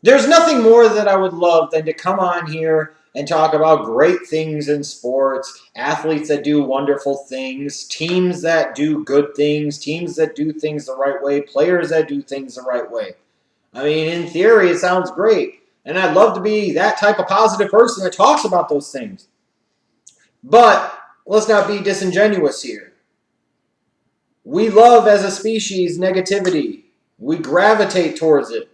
There's nothing more that I would love than to come on here and talk about great things in sports, athletes that do wonderful things, teams that do good things, teams that do things the right way, players that do things the right way. I mean, in theory, it sounds great. And I'd love to be that type of positive person that talks about those things. But let's not be disingenuous here. We love, as a species, negativity. We gravitate towards it.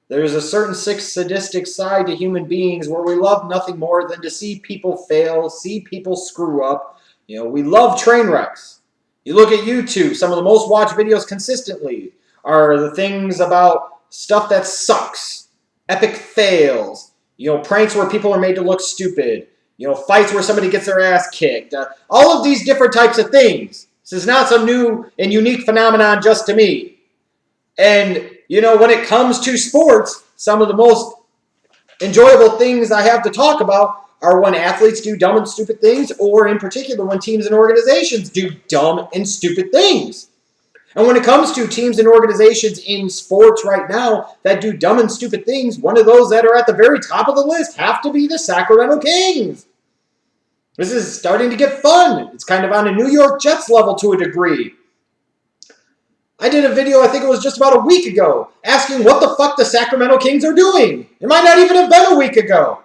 There's a certain sadistic side to human beings where we love nothing more than to see people fail, see people screw up. We love train wrecks. You look at YouTube, some of the most watched videos consistently are the things about stuff that sucks, epic fails, pranks where people are made to look stupid, fights where somebody gets their ass kicked. All of these different types of things. This is not some new and unique phenomenon just to me. And, when it comes to sports, some of the most enjoyable things I have to talk about are when athletes do dumb and stupid things, or in particular when teams and organizations do dumb and stupid things. And when it comes to teams and organizations in sports right now that do dumb and stupid things, one of those that are at the very top of the list have to be the Sacramento Kings. This is starting to get fun. It's kind of on a New York Jets level to a degree. I did a video, I think it was just about a week ago, asking what the fuck the Sacramento Kings are doing. It might not even have been a week ago.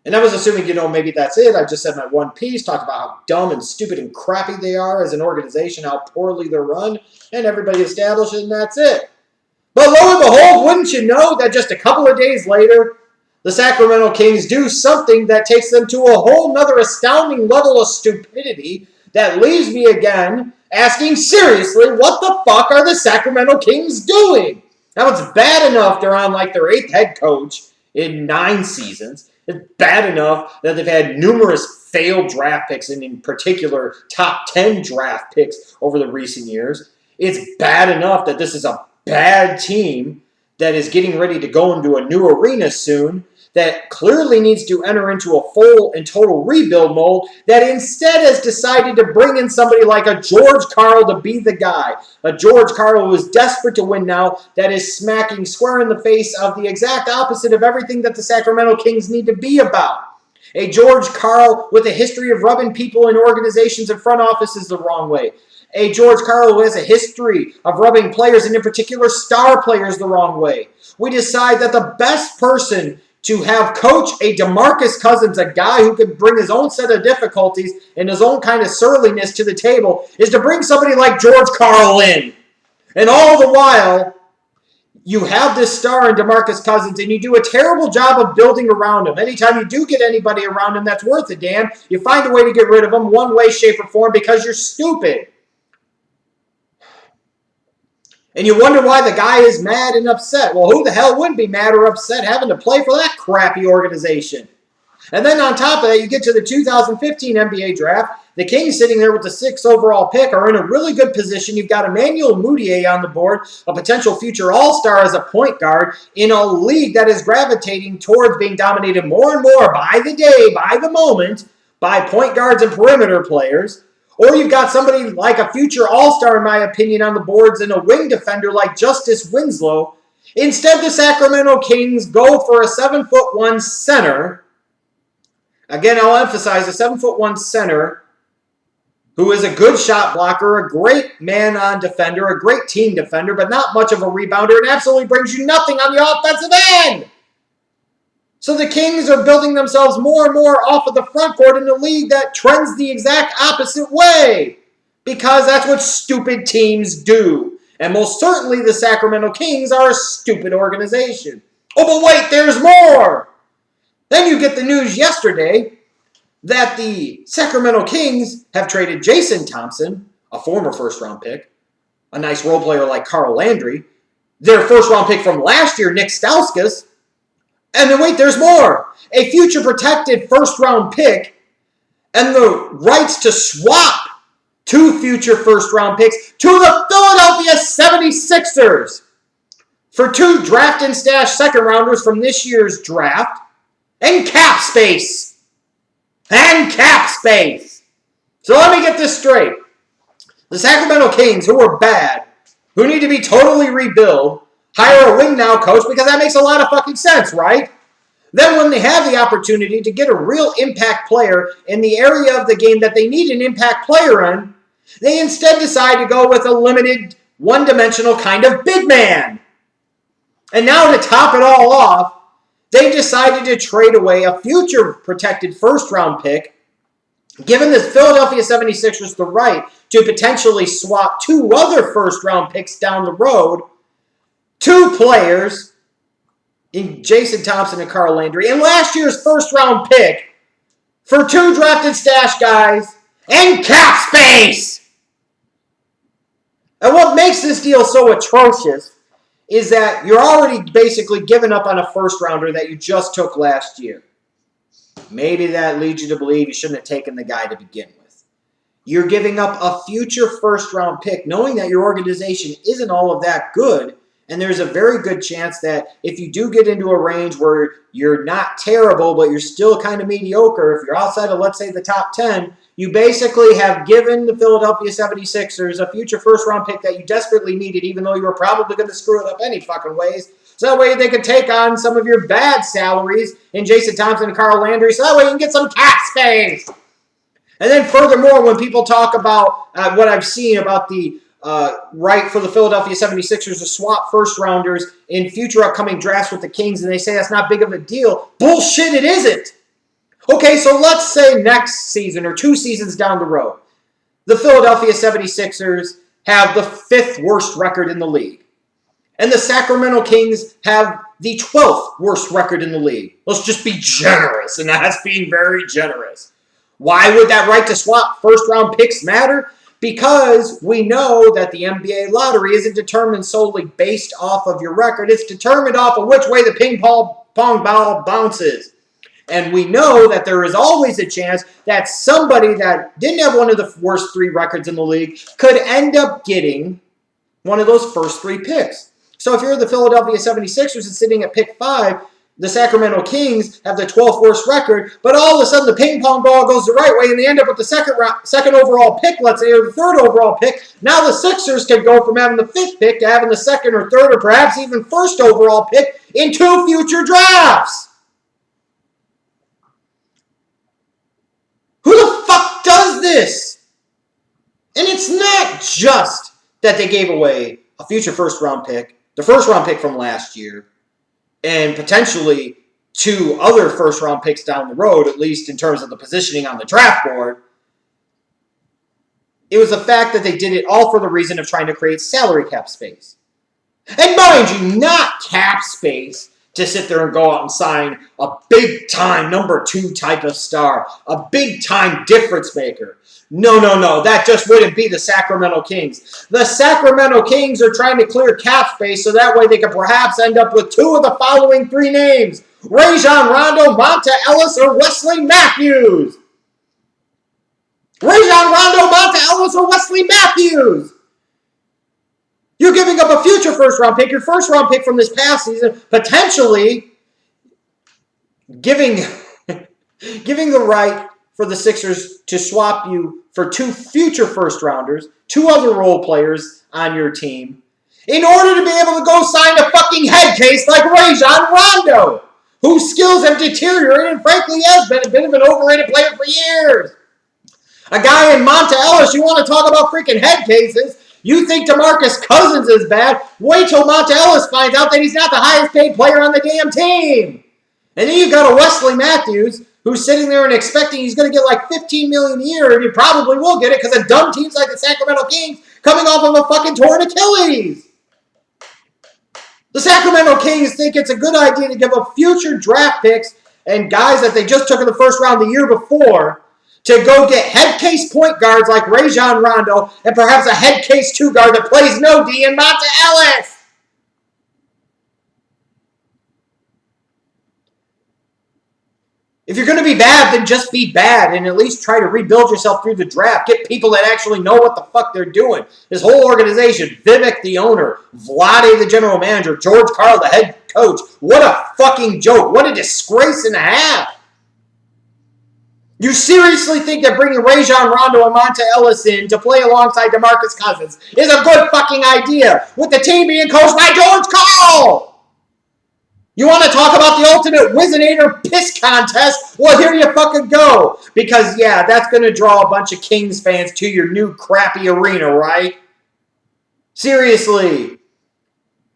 And I was assuming, maybe that's it. I just said my one piece, talked about how dumb and stupid and crappy they are as an organization, how poorly they're run, and everybody established it, and that's it. But lo and behold, wouldn't you know that just a couple of days later, the Sacramento Kings do something that takes them to a whole nother astounding level of stupidity that leaves me again asking seriously, what the fuck are the Sacramento Kings doing? Now, it's bad enough they're on like their 8th head coach in 9 seasons. It's bad enough that they've had numerous failed draft picks, and in particular, top 10 draft picks over the recent years. It's bad enough that this is a bad team that is getting ready to go into a new arena soon, that clearly needs to enter into a full and total rebuild mold, that instead has decided to bring in somebody like a George Karl to be the guy. A George Karl who is desperate to win now, that is smacking square in the face of the exact opposite of everything that the Sacramento Kings need to be about. A George Karl with a history of rubbing people in organizations and front offices the wrong way. A George Karl who has a history of rubbing players, and in particular star players, the wrong way. We decide that the best person to have coach a DeMarcus Cousins, a guy who could bring his own set of difficulties and his own kind of surliness to the table, is to bring somebody like George Karl in. And all the while, you have this star in DeMarcus Cousins, and you do a terrible job of building around him. Anytime you do get anybody around him that's worth a damn, you find a way to get rid of him one way, shape, or form because you're stupid. And you wonder why the guy is mad and upset. Well, who the hell wouldn't be mad or upset having to play for that crappy organization? And then on top of that, you get to the 2015 NBA draft. The Kings sitting there with the 6th overall pick are in a really good position. You've got Emmanuel Mudiay on the board, a potential future all-star as a point guard in a league that is gravitating towards being dominated more and more by the day, by the moment, by point guards and perimeter players. Or you've got somebody like a future all-star, in my opinion, on the boards and a wing defender like Justice Winslow. Instead, the Sacramento Kings go for a 7'1" center. Again, I'll emphasize a 7'1" center who is a good shot blocker, a great man-on defender, a great team defender, but not much of a rebounder, and absolutely brings you nothing on the offensive end. So the Kings are building themselves more and more off of the front court in a league that trends the exact opposite way. Because that's what stupid teams do. And most certainly the Sacramento Kings are a stupid organization. Oh, but wait, there's more! Then you get the news yesterday that the Sacramento Kings have traded Jason Thompson, a former first-round pick, a nice role player like Carl Landry, their first-round pick from last year, Nick Stauskas, and then wait, there's more. A future protected first-round pick and the rights to swap 2 future first-round picks to the Philadelphia 76ers for 2 draft and stash second-rounders from this year's draft and cap space. And cap space. So let me get this straight. The Sacramento Kings, who are bad, who need to be totally rebuilt, hire a wing now coach because that makes a lot of fucking sense, right? Then when they have the opportunity to get a real impact player in the area of the game that they need an impact player in, they instead decide to go with a limited, one-dimensional kind of big man. And now to top it all off, they decided to trade away a future protected first-round pick, giving the Philadelphia 76ers the right to potentially swap 2 other first-round picks down the road, 2 players in Jason Thompson and Carl Landry, and last year's first-round pick for 2 drafted stash guys and cap space. And what makes this deal so atrocious is that you're already basically giving up on a first-rounder that you just took last year. Maybe that leads you to believe you shouldn't have taken the guy to begin with. You're giving up a future first-round pick knowing that your organization isn't all of that good, and there's a very good chance that if you do get into a range where you're not terrible, but you're still kind of mediocre, if you're outside of, let's say, the top 10, you basically have given the Philadelphia 76ers a future first-round pick that you desperately needed, even though you were probably going to screw it up any fucking ways. So that way they could take on some of your bad salaries in Jason Thompson and Carl Landry, so that way you can get some cap space. And then furthermore, when people talk about what I've seen about the right for the Philadelphia 76ers to swap first-rounders in future upcoming drafts with the Kings, and they say that's not big of a deal. Bullshit, it isn't. Okay, so let's say next season or 2 seasons down the road, the Philadelphia 76ers have the 5th worst record in the league, and the Sacramento Kings have the 12th worst record in the league. Let's just be generous, and that's being very generous. Why would that right to swap first-round picks matter? Because we know that the NBA lottery isn't determined solely based off of your record. It's determined off of which way the ping-pong ball bounces. And we know that there is always a chance that somebody that didn't have one of the worst 3 records in the league could end up getting one of those first 3 picks. So if you're the Philadelphia 76ers and sitting at pick 5, the Sacramento Kings have the 12th worst record, but all of a sudden the ping pong ball goes the right way and they end up with the second overall pick, let's say, or the 3rd overall pick. Now the Sixers can go from having the 5th pick to having the 2nd or 3rd or perhaps even 1st overall pick in 2 future drafts. Who the fuck does this? And it's not just that they gave away a future first-round pick, the first-round pick from last year, and potentially 2 other first-round picks down the road, at least in terms of the positioning on the draft board. It was the fact that they did it all for the reason of trying to create salary cap space. And mind you, not cap space to sit there and go out and sign a big-time number 2 type of star, a big-time difference maker. No, that just wouldn't be the Sacramento Kings. The Sacramento Kings are trying to clear cap space so that way they could perhaps end up with 2 of the following 3 names: Rajon, Rondo, Monta Ellis, or Wesley Matthews. Rajon, Rondo, Monta Ellis, or Wesley Matthews. You're giving up a future first-round pick, your first-round pick from this past season, potentially giving the right for the Sixers to swap you for 2 future first-rounders, 2 other role players on your team, in order to be able to go sign a fucking head case like Rajon Rondo, whose skills have deteriorated and frankly has been a bit of an overrated player for years. A guy in Monta Ellis, you want to talk about freaking head cases? You think DeMarcus Cousins is bad? Wait till Monta Ellis finds out that he's not the highest paid player on the damn team. And then you've got a Wesley Matthews who's sitting there and expecting he's going to get like $15 million a year, and he probably will get it because of dumb teams like the Sacramento Kings coming off of a fucking torn Achilles. The Sacramento Kings think it's a good idea to give up future draft picks and guys that they just took in the first round the year before to go get head case point guards like Rajon Rondo and perhaps a head case 2 guard that plays no D in Monta Ellis. If you're going to be bad, then just be bad and at least try to rebuild yourself through the draft. Get people that actually know what the fuck they're doing. This whole organization, Vivek the owner, Vlade the general manager, George Karl the head coach. What a fucking joke. What a disgrace and a half. You seriously think that bringing Rajon, Rondo, and Monta Ellis in to play alongside DeMarcus Cousins is a good fucking idea with the team being coached by George Karl? You want to talk about the ultimate Wizinator piss contest? Well, here you fucking go. Because, yeah, that's going to draw a bunch of Kings fans to your new crappy arena, right? Seriously.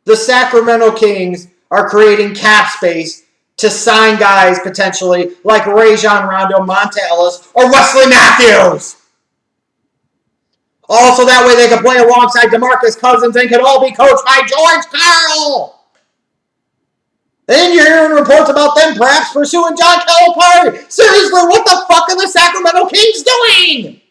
The Sacramento Kings are creating cap space to sign guys potentially like Rajon Rondo, Monta Ellis, or Wesley Matthews. Also, that way they can play alongside DeMarcus Cousins and can all be coached by George Karl. And you're hearing reports about them perhaps pursuing John Calipari. Seriously, what the fuck are the Sacramento Kings doing?